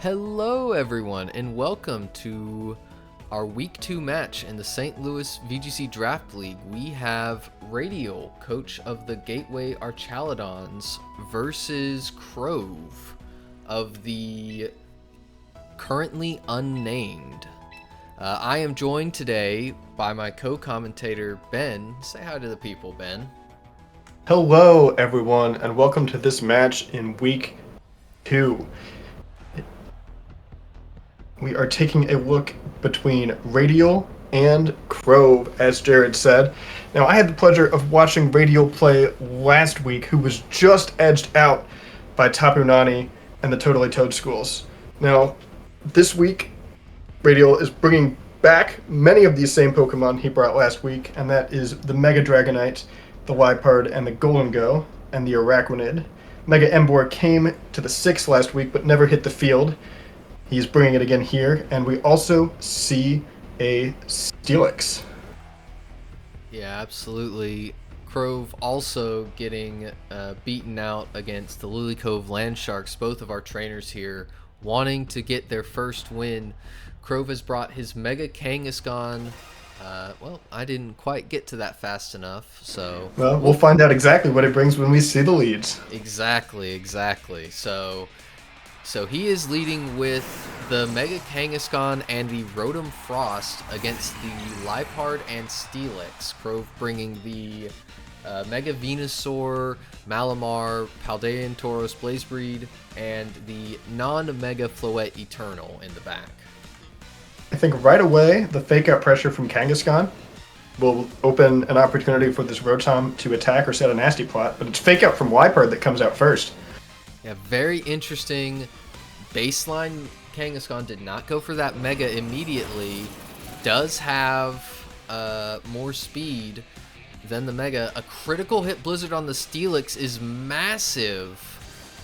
Hello everyone and welcome to our week 2 match in the St. Louis VGC Draft League. We have Radial, coach of the Gateway Archaludons, versus Crove of the currently unnamed. I am joined today by my co-commentator Ben. Say hi to the people, Ben. Hello everyone and welcome to this match in week 2. We are taking a look between Radial and Crove, as Jared said. Now, I had the pleasure of watching Radial play last week, who was just edged out by Tapu Nani and the Totally Toad Schools. Now, this week, Radial is bringing back many of these same Pokemon he brought last week, and that is the Mega Dragonite, the Liepard, and the Gholdengo, and the Araquanid. Mega Emboar came to the 6th last week, but never hit the field. He's bringing it again here, and we also see a Steelix. Yeah, absolutely. Crove also getting beaten out against the Lily Cove Land Sharks, both of our trainers here wanting to get their first win. Crove has brought his Mega Khangaskan. Well, I didn't quite get to that fast enough, so... Well, we'll find out exactly what it brings when we see the leads. Exactly. So he is leading with the Mega Khangaskan and the Rotom Frost against the Liepard and Steelix. Crove bringing the Mega Venusaur, Malamarr, Paldean, Tauros, Blazebreed, and the non-Mega Floette Eternal in the back. I think right away, the fake-out pressure from Khangaskan will open an opportunity for this Rotom to attack or set a nasty plot, but it's fake-out from Liepard that comes out first. Yeah, very interesting. Baseline Khangaskan did not go for that Mega immediately. Does have more speed than the Mega. A critical hit Blizzard on the Steelix is massive.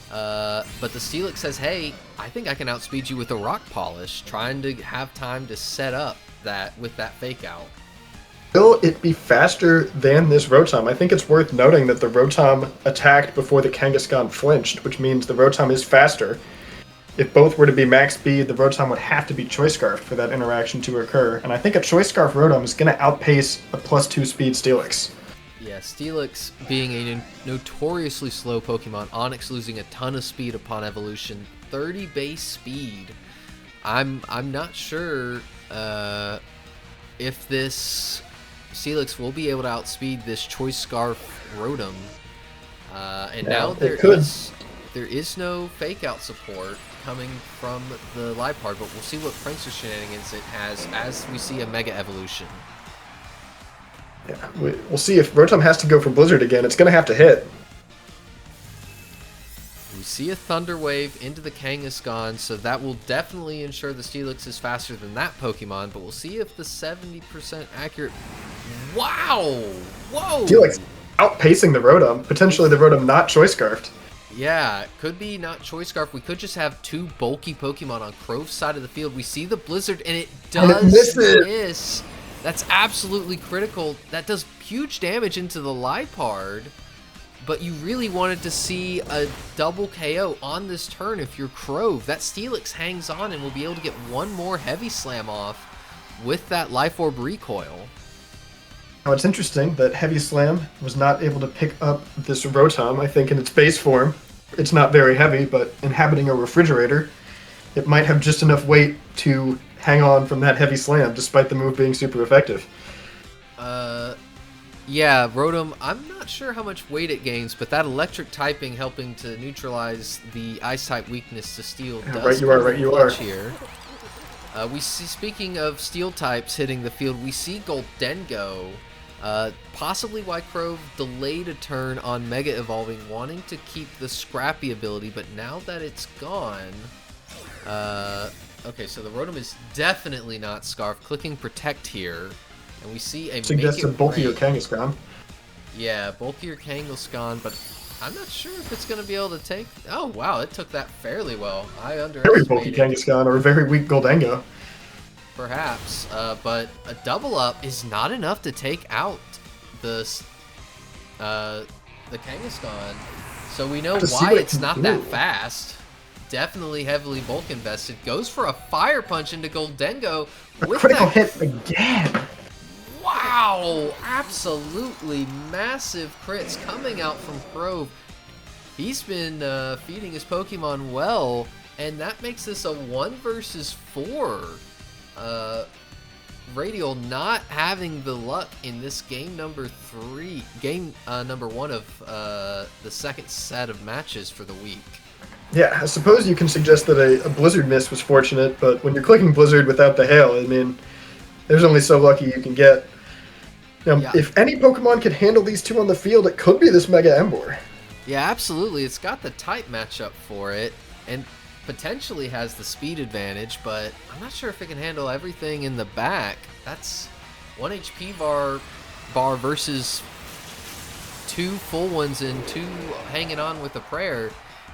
But the Steelix says, hey, I think I can outspeed you with a Rock Polish, trying to have time to set up that with that fake out. Will it be faster than this Rotom? I think it's worth noting that the Rotom attacked before the Khangaskan flinched, which means the Rotom is faster. If both were to be max speed, the Rotom would have to be Choice Scarfed for that interaction to occur, and I think a Choice Scarf Rotom is going to outpace a +2 speed Steelix. Yeah, Steelix being a notoriously slow Pokemon, Onix losing a ton of speed upon evolution, 30 base speed. I'm not sure if this Steelix will be able to outspeed this Choice Scarf Rotom. And yeah, now there is no fake out support coming from the Liepard, but we'll see what pranks or shenanigans it has as we see a Mega Evolution. Yeah, we'll see if Rotom has to go for Blizzard again. It's going to have to hit. We see a Thunder Wave into the Khangaskan, so that will definitely ensure the Steelix is faster than that Pokemon, but we'll see if the 70% accurate... Wow! Whoa! Steelix outpacing the Rotom. Potentially the Rotom not Choice Scarfed. Yeah, could be not Choice Scarf. We could just have two bulky Pokemon on Crove's side of the field. We see the Blizzard, and it does miss. That's absolutely critical. That does huge damage into the Liepard, but you really wanted to see a double KO on this turn if you're Crove. That Steelix hangs on and will be able to get one more Heavy Slam off with that Life Orb recoil. Now, it's interesting that Heavy Slam was not able to pick up this Rotom. I think in its base form, it's not very heavy, but inhabiting a refrigerator, it might have just enough weight to hang on from that Heavy Slam, despite the move being super effective. Yeah, Rotom, I'm not sure how much weight it gains, but that electric typing helping to neutralize the Ice-type weakness to Steel does right you are. Here. We see, speaking of Steel types hitting the field, we see Gholdengo. Possibly why Crove delayed a turn on Mega Evolving, wanting to keep the Scrappy ability, but now that it's gone... okay, so the Rotom is definitely not Scarf. Clicking Protect here, and we see a suggests a bulkier Khangaskan. Yeah, bulkier Khangaskan, but I'm not sure if it's going to be able to take... Oh, wow, it took that fairly well. I underestimated... Very bulky Khangaskan, or a very weak Gholdengo. Perhaps, but a double up is not enough to take out the Khangaskan. So we know why it's not that fast. definitely heavily bulk invested. Goes for a Fire Punch into Gholdengo. A critical hit again. Wow! Absolutely massive crits coming out from Crove. He's been feeding his Pokemon well, and that makes this a 1 versus 4. Radial not having the luck in this game number 1 of the second set of matches for the week. Yeah, I suppose you can suggest that a Blizzard miss was fortunate, but when you're clicking Blizzard without the hail, I mean, there's only so lucky you can get. Now, Yeah. If any Pokemon could handle these two on the field, it could be this Mega Emboar. Yeah, absolutely. It's got the type matchup for it, and potentially has the speed advantage, but I'm not sure if it can handle everything in the back. That's 1 HP bar versus 2 full ones and 2 hanging on with a prayer.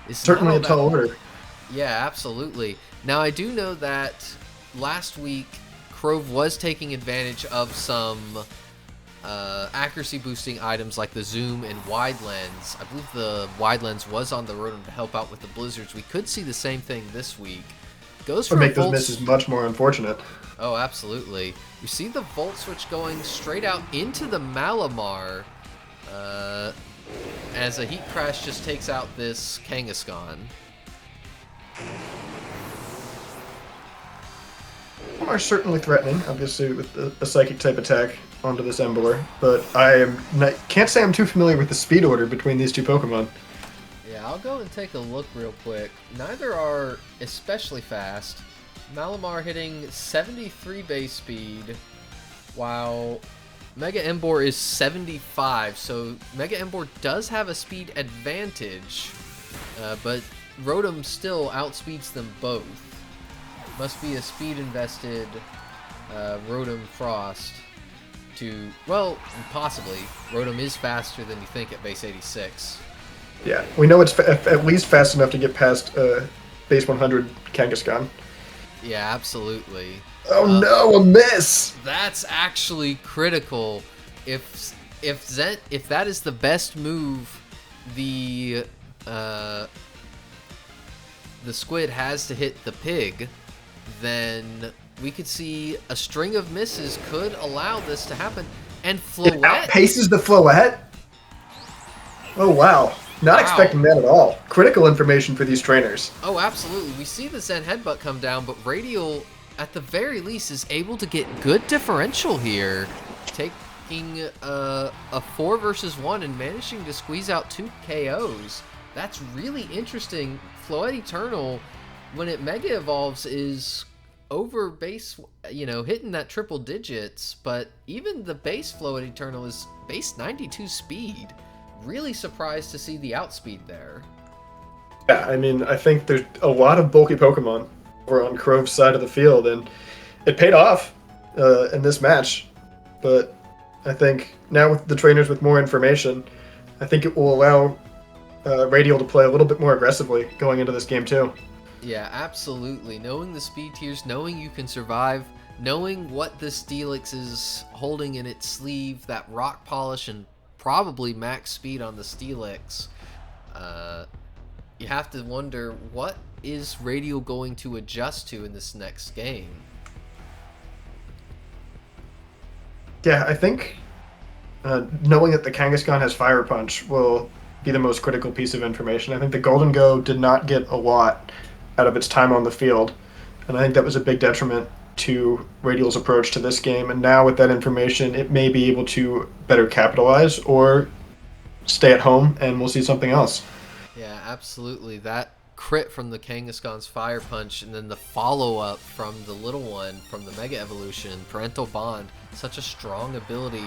Is Certainly a tall order. Yeah, absolutely. Now, I do know that last week, Crove was taking advantage of some accuracy boosting items like the zoom and wide lens. I believe the wide lens was on the Rotom to help out with the blizzards. We could see the same thing this week. Goes for make those misses much more unfortunate. Oh, absolutely. You see the Volt Switch going straight out into the Malamarr as a Heat Crash just takes out this Khangaskan. Are certainly threatening, obviously, with a Psychic type attack onto this Emboar, but can't say I'm too familiar with the speed order between these two Pokemon. Yeah, I'll go and take a look real quick. Neither are especially fast. Malamarr hitting 73 base speed, while Mega Emboar is 75, so Mega Emboar does have a speed advantage, but Rotom still outspeeds them both. Must be a speed invested Rotom Frost to, well, possibly. Rotom is faster than you think at base 86. Yeah, we know it's at least fast enough to get past base 100 Kangaskhan. Yeah, absolutely. Oh no, a miss! That's actually critical. If that is the best move, the squid has to hit the pig, then we could see a string of misses could allow this to happen. And Floette It outpaces the Floette? Oh wow. Not expecting that at all. Critical information for these trainers. Oh, absolutely. We see the Zen Headbutt come down, but Radial, at the very least, is able to get good differential here. Taking a 4 versus 1 and managing to squeeze out 2 KOs. That's really interesting. Floette Eternal, when it Mega Evolves, is over base, hitting that triple digits, but even the base Floette Eternal is base 92 speed. Really surprised to see the outspeed there. Yeah, I mean, I think there's a lot of bulky Pokemon over on Crove's side of the field, and it paid off in this match. But I think now with the trainers with more information, I think it will allow Radial to play a little bit more aggressively going into this game too. Yeah, absolutely. Knowing the speed tiers, knowing you can survive, knowing what the Steelix is holding in its sleeve, that rock polish and probably max speed on the Steelix, you have to wonder, what is Radial going to adjust to in this next game? Yeah, I think knowing that the Kangaskhan has Fire Punch will be the most critical piece of information. I think the Gholdengo did not get a lot out of its time on the field, and I think that was a big detriment to Radial's approach to this game. And now with that information, it may be able to better capitalize or stay at home, and we'll see something else. Yeah, absolutely. That crit from the Kangaskhan's Fire Punch, and then the follow-up from the little one from the Mega Evolution, Parental Bond, such a strong ability.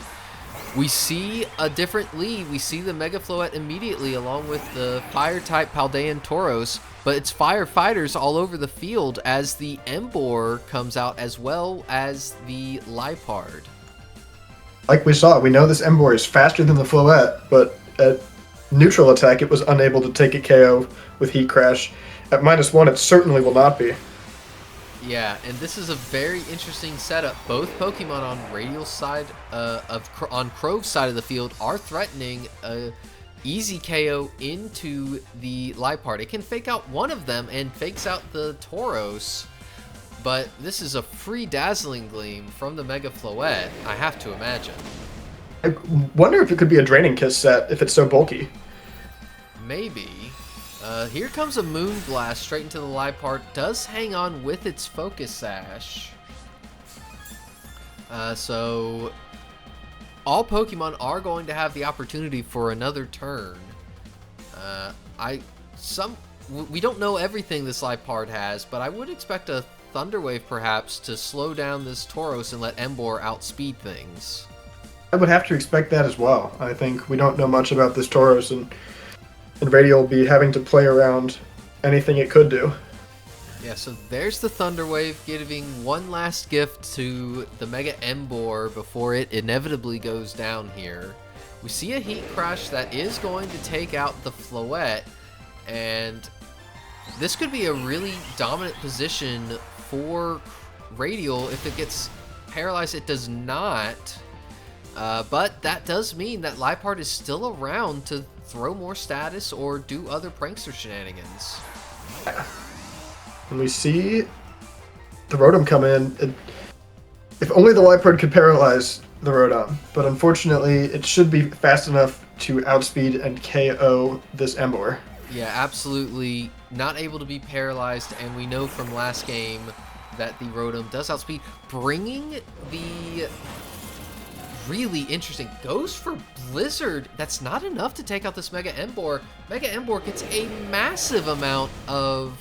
We see a different lead. We see the Mega Floette immediately along with the Fire-type Paldean Tauros, but it's firefighters all over the field as the Emboar comes out, as well as the Liepard. Like we saw, we know this Emboar is faster than the Floette, but at neutral attack it was unable to take a KO with Heat Crash. At -1 it certainly will not be. Yeah, and this is a very interesting setup. Both Pokemon on Radial's side on Crove's side of the field are threatening easy KO into the Liepard. It can fake out one of them and fakes out the Tauros, but this is a free Dazzling Gleam from the Mega Floette, I have to imagine. I wonder if it could be a Draining Kiss set if it's so bulky. Maybe. Here comes a Moonblast straight into the Liepard. Does hang on with its Focus Sash. So all Pokemon are going to have the opportunity for another turn. We don't know everything this Liepard has, but I would expect a Thunder Wave perhaps to slow down this Tauros and let Emboar outspeed things. I would have to expect that as well. I think we don't know much about this Tauros, and Radial will be having to play around anything it could do. Yeah, so there's the Thunder Wave, giving one last gift to the Mega Emboar before it inevitably goes down here. We see a Heat Crash that is going to take out the Floette, and this could be a really dominant position for Radial. If it gets paralyzed, it does not. But that does mean that Liepard is still around to throw more status or do other prankster shenanigans. And we see the Rotom come in. If only the Liepard could paralyze the Rotom, but unfortunately it should be fast enough to outspeed and KO this Emboar. Yeah, absolutely not able to be paralyzed, and we know from last game that the Rotom does outspeed, bringing the really interesting goes for Blizzard. That's not enough to take out this Mega Emboar. Mega Emboar gets a massive amount of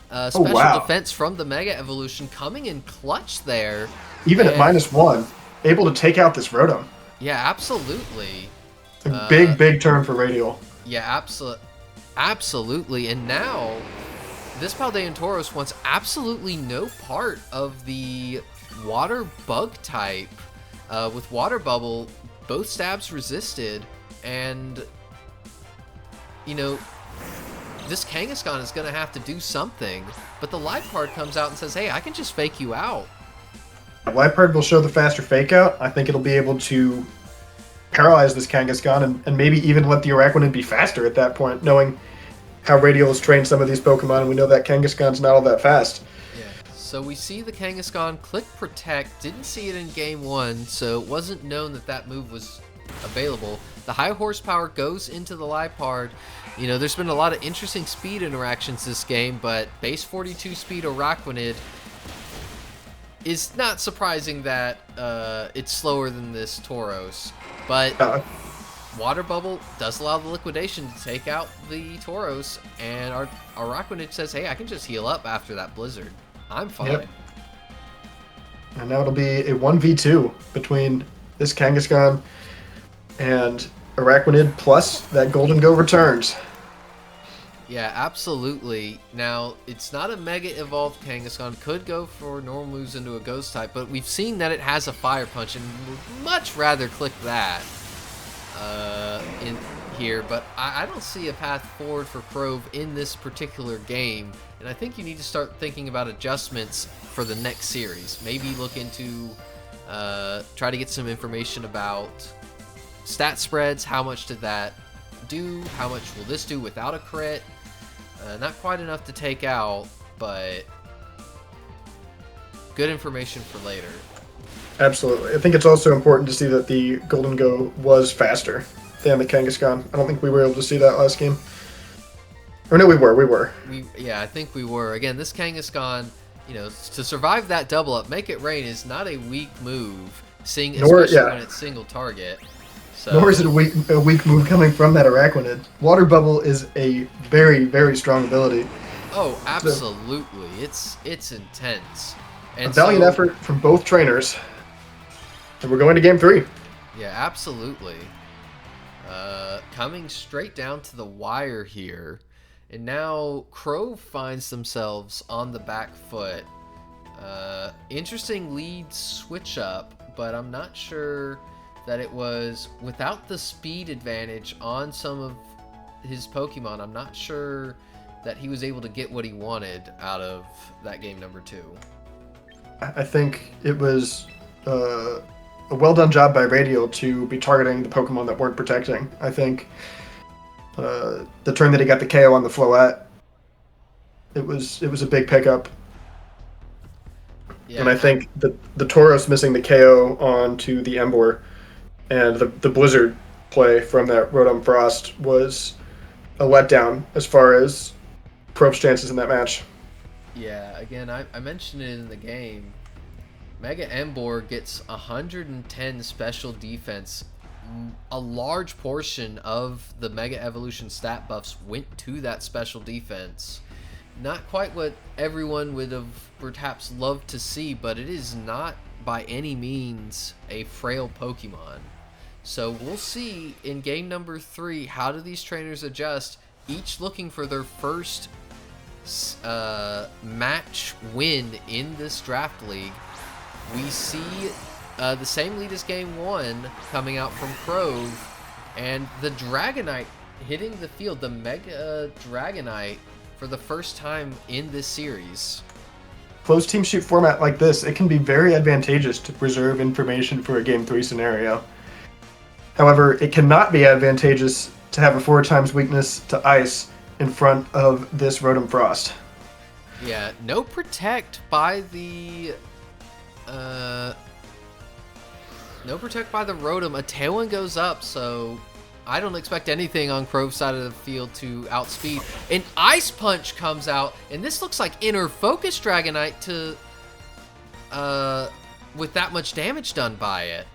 special defense from the Mega Evolution, coming in clutch there. Even at -1, able to take out this Rotom. Yeah, absolutely. It's a big turn for Radial. Yeah, absolutely. And now, this Paldean Tauros wants absolutely no part of the Water Bug type. With Water Bubble, both stabs resisted, and, you know, this Khangaskan is going to have to do something, but the Liepard comes out and says, hey, I can just fake you out. Liepard will show the faster fake out. I think it'll be able to paralyze this Khangaskan and maybe even let the Araquanid be faster at that point, knowing how Radial has trained some of these Pokemon, and we know that Kangaskhan's not all that fast. So we see the Kangaskhan click Protect, didn't see it in Game 1, so it wasn't known that that move was available. The high horsepower goes into the Liepard. You know, there's been a lot of interesting speed interactions this game, but base 42 speed Araquanid is not surprising that it's slower than this Tauros. But Water Bubble does allow the Liquidation to take out the Tauros, and our Araquanid says, hey, I can just heal up after that Blizzard. I'm fine. Yep. And now it'll be a 1v2 between this Khangaskan and Araquanid, plus that Gholdengo returns. Yeah, absolutely. Now, it's not a Mega Evolved Kangaskhan. Could go for normal moves into a Ghost type, but we've seen that it has a Fire Punch, and would much rather click that in here. But I don't see a path forward for Crove in this particular game, and I think you need to start thinking about adjustments for the next series. Maybe look into, try to get some information about stat spreads. How much did that do? How much will this do without a crit? Not quite enough to take out, but good information for later. Absolutely. I think it's also important to see that the Gholdengo was faster than the Khangaskan. I don't think we were able to see that last game. Or no, we were. Yeah, I think we were. Again, this Khangaskan, you know, to survive that double up, Make It Rain is not a weak move, especially when it's single target. So, nor is it a weak move coming from that Araquanid. Water Bubble is a very, very strong ability. Oh, absolutely. It's intense. And a valiant effort from both trainers. And we're going to game 3. Yeah, absolutely. Coming straight down to the wire here. And now Crove finds themselves on the back foot. Interesting lead switch up, but I'm not sure that it was without the speed advantage on some of his Pokemon. I'm not sure that he was able to get what he wanted out of that game number 2. I think it was a well done job by Radial to be targeting the Pokemon that weren't protecting. I think The turn that he got the KO on the Floette, it was a big pickup. Yeah, and I think the Tauros missing the KO onto the Emboar and the Blizzard play from that Rotom Frost was a letdown as far as Crove's chances in that match. Yeah, again, I mentioned it in the game. Mega Emboar gets 110 special defense. A large portion of the Mega Evolution stat buffs went to that special defense. Not quite what everyone would have perhaps loved to see, but it is not by any means a frail Pokemon. So we'll see in game number 3, how do these trainers adjust, each looking for their first match win in this draft league. We see the same lead as game 1 coming out from Crove, and the Dragonite hitting the field, the Mega Dragonite, for the first time in this series. Closed team shoot format like this, it can be very advantageous to preserve information for a game 3 scenario. However, it cannot be advantageous to have a 4x weakness to ice in front of this Rotom Frost. Yeah, no protect by the Rotom. A Tailwind goes up, so I don't expect anything on Crove's side of the field to outspeed. An Ice Punch comes out, and this looks like Inner Focus Dragonite to with that much damage done by it.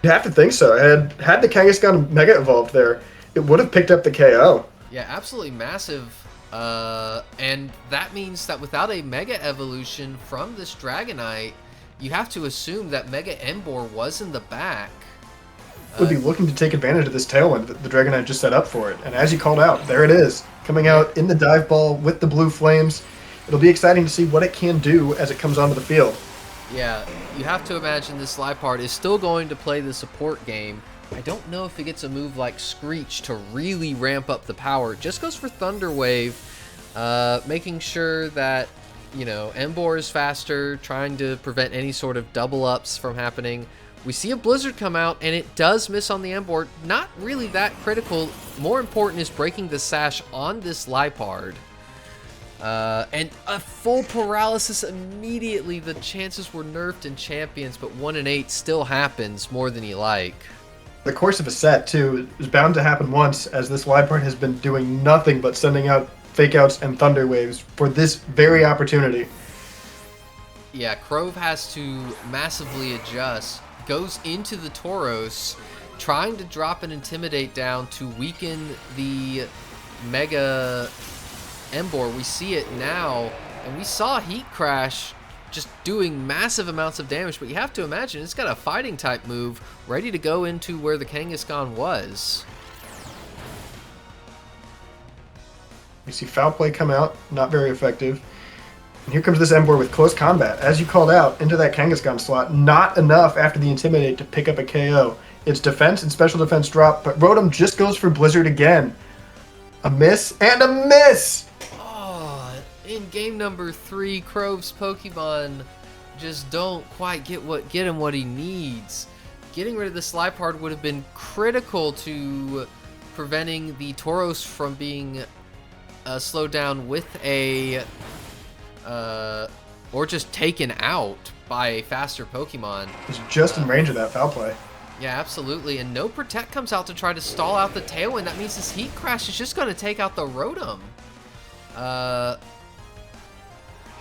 You have to think so. Had the Khangaskan Mega evolved there, it would have picked up the KO. Yeah, absolutely massive. And that means that without a Mega Evolution from this Dragonite, you have to assume that Mega Emboar was in the back. Would be looking to take advantage of this Tailwind that the Dragonite just set up for it. And as you called out, there it is, coming out in the dive ball with the blue flames. It'll be exciting to see what it can do as it comes onto the field. Yeah, you have to imagine this Liepard is still going to play the support game. I don't know if it gets a move like Screech to really ramp up the power. It just goes for Thunder Wave, making sure that, you know, Emboar is faster, trying to prevent any sort of double ups from happening. We see a Blizzard come out, and it does miss on the Emboar. Not really that critical. More important is breaking the sash on this Liepard. And a full paralysis immediately. The chances were nerfed in Champions, but 1 in 8 still happens more than you like. The course of a set, too, is bound to happen once, as this Liepard has been doing nothing but sending out fake outs and Thunder Waves for this very opportunity. Yeah, Crove has to massively adjust. Goes into the Tauros, trying to drop and Intimidate down to weaken the Mega Emboar. We see it now, and we saw Heat Crash just doing massive amounts of damage, but you have to imagine it's got a fighting type move ready to go into where the Khangaskan was. We see Foul Play come out, not very effective. And here comes this Emboar with close combat. As you called out, into that Khangaskan slot, not enough after the Intimidate to pick up a KO. It's defense and special defense drop, but Rotom just goes for Blizzard again. A miss and a miss! In game number 3, Crove's Pokemon just don't quite get him what he needs. Getting rid of this Liepard would have been critical to preventing the Tauros from being slowed down with a or just taken out by a faster Pokemon. He's just in range of that Foul Play. Yeah, absolutely. And no Protect comes out to try to stall out the Tailwind. That means this Heat Crash is just going to take out the Rotom.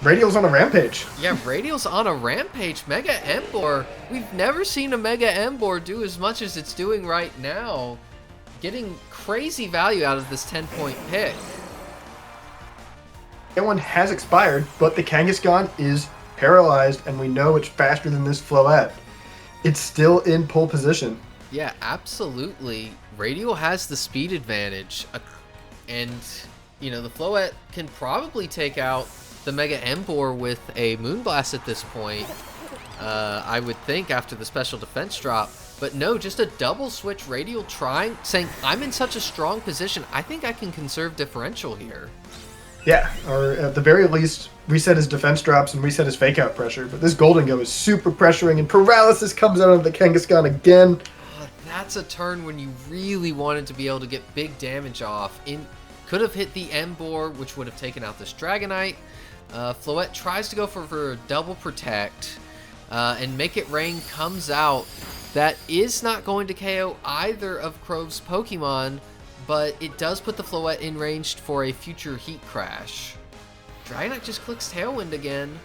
Radial's on a rampage. Yeah, Radial's on a rampage. Mega Emboar. We've never seen a Mega Emboar do as much as it's doing right now. Getting crazy value out of this 10-point pick. That one has expired, but the Khangaskan is paralyzed, and we know it's faster than this Floette. It's still in pole position. Yeah, absolutely. Radial has the speed advantage. And, you know, the Floette can probably take out the Mega Emboar with a Moonblast at this point, I would think, after the special defense drop. But no, just a double switch. Radial saying, I'm in such a strong position, I think I can conserve differential here. Yeah, or at the very least, reset his defense drops and reset his fake out pressure. But this Gholdengo is super pressuring, and paralysis comes out of the Khangaskan again. that's a turn when you really wanted to be able to get big damage off. Could have hit the Emboar, which would have taken out this Dragonite. Floette tries to go for a double protect, and Make It Rain comes out. That is not going to KO either of Crove's Pokemon, but it does put the Floette in range for a future Heat Crash. Dragonite just clicks Tailwind again,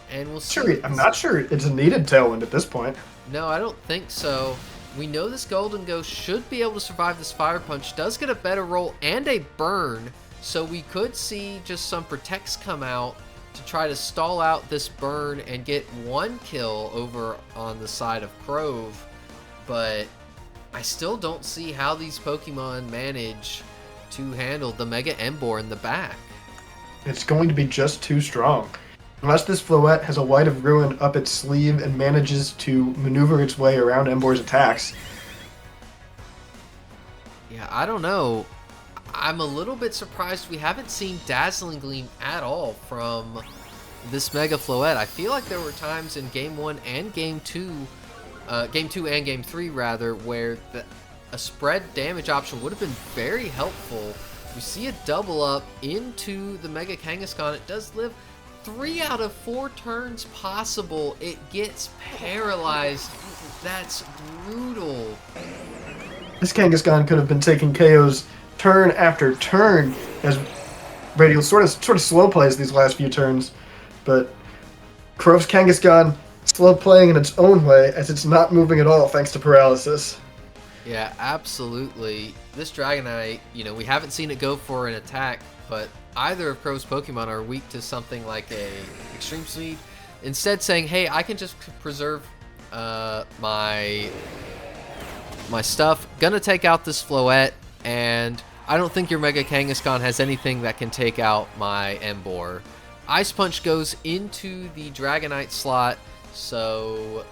and we'll see. Sure, I'm not sure it's a needed Tailwind at this point. No, I don't think so. We know this Gholdengo should be able to survive this Fire Punch. Does get a better roll and a burn, so we could see just some Protects come out to try to stall out this burn and get one kill over on the side of Crove. But I still don't see how these Pokemon manage to handle the Mega Emboar in the back. It's going to be just too strong. Unless this Floette has a Light of Ruin up its sleeve and manages to maneuver its way around Emboar's attacks. Yeah, I don't know. I'm a little bit surprised we haven't seen Dazzling Gleam at all from this Mega Floette. I feel like there were times in Game 1 and Game 2, Game 2 and Game 3 rather, where a spread damage option would have been very helpful. We see a double up into the Mega Khangaskan. It does live 3 out of 4 turns possible. It gets paralyzed. That's brutal. This Kangaskhan could have been taking KOs turn after turn as Radial sort of slow plays these last few turns, but Crove's Kangaskhan slow playing in its own way as it's not moving at all thanks to paralysis. Yeah, absolutely. This Dragonite, we haven't seen it go for an attack, but either of Crove's Pokemon are weak to something like a Extreme Speed. Instead saying, hey, I can just preserve my stuff. Gonna take out this Floette, and I don't think your Mega Kangaskhan has anything that can take out my Emboar. Ice Punch goes into the Dragonite slot, so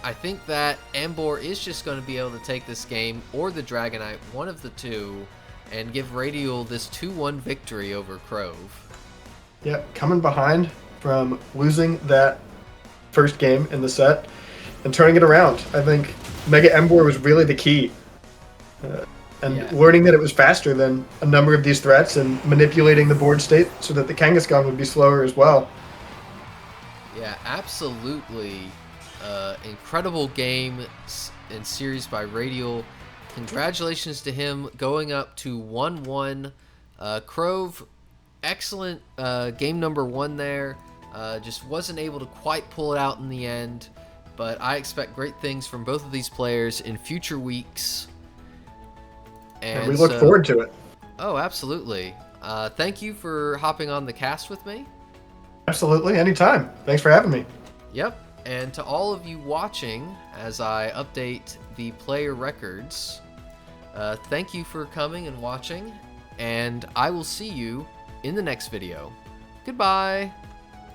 I think that Emboar is just going to be able to take this game, or the Dragonite, one of the two, and give Radial this 2-1 victory over Crove. Yeah, coming behind from losing that first game in the set and turning it around. I think Mega Emboar was really the key. Learning that it was faster than a number of these threats and manipulating the board state so that the Kangaskhan would be slower as well. Yeah, absolutely. Incredible game and series by Radial. Congratulations to him going up to 1-1. Crove, excellent game number 1 there. Just wasn't able to quite pull it out in the end. But I expect great things from both of these players in future weeks. And we look forward to it. Oh, absolutely. Thank you for hopping on the cast with me. Absolutely, anytime. Thanks for having me. Yep. And to all of you watching, as I update the player records, thank you for coming and watching, and I will see you in the next video. Goodbye!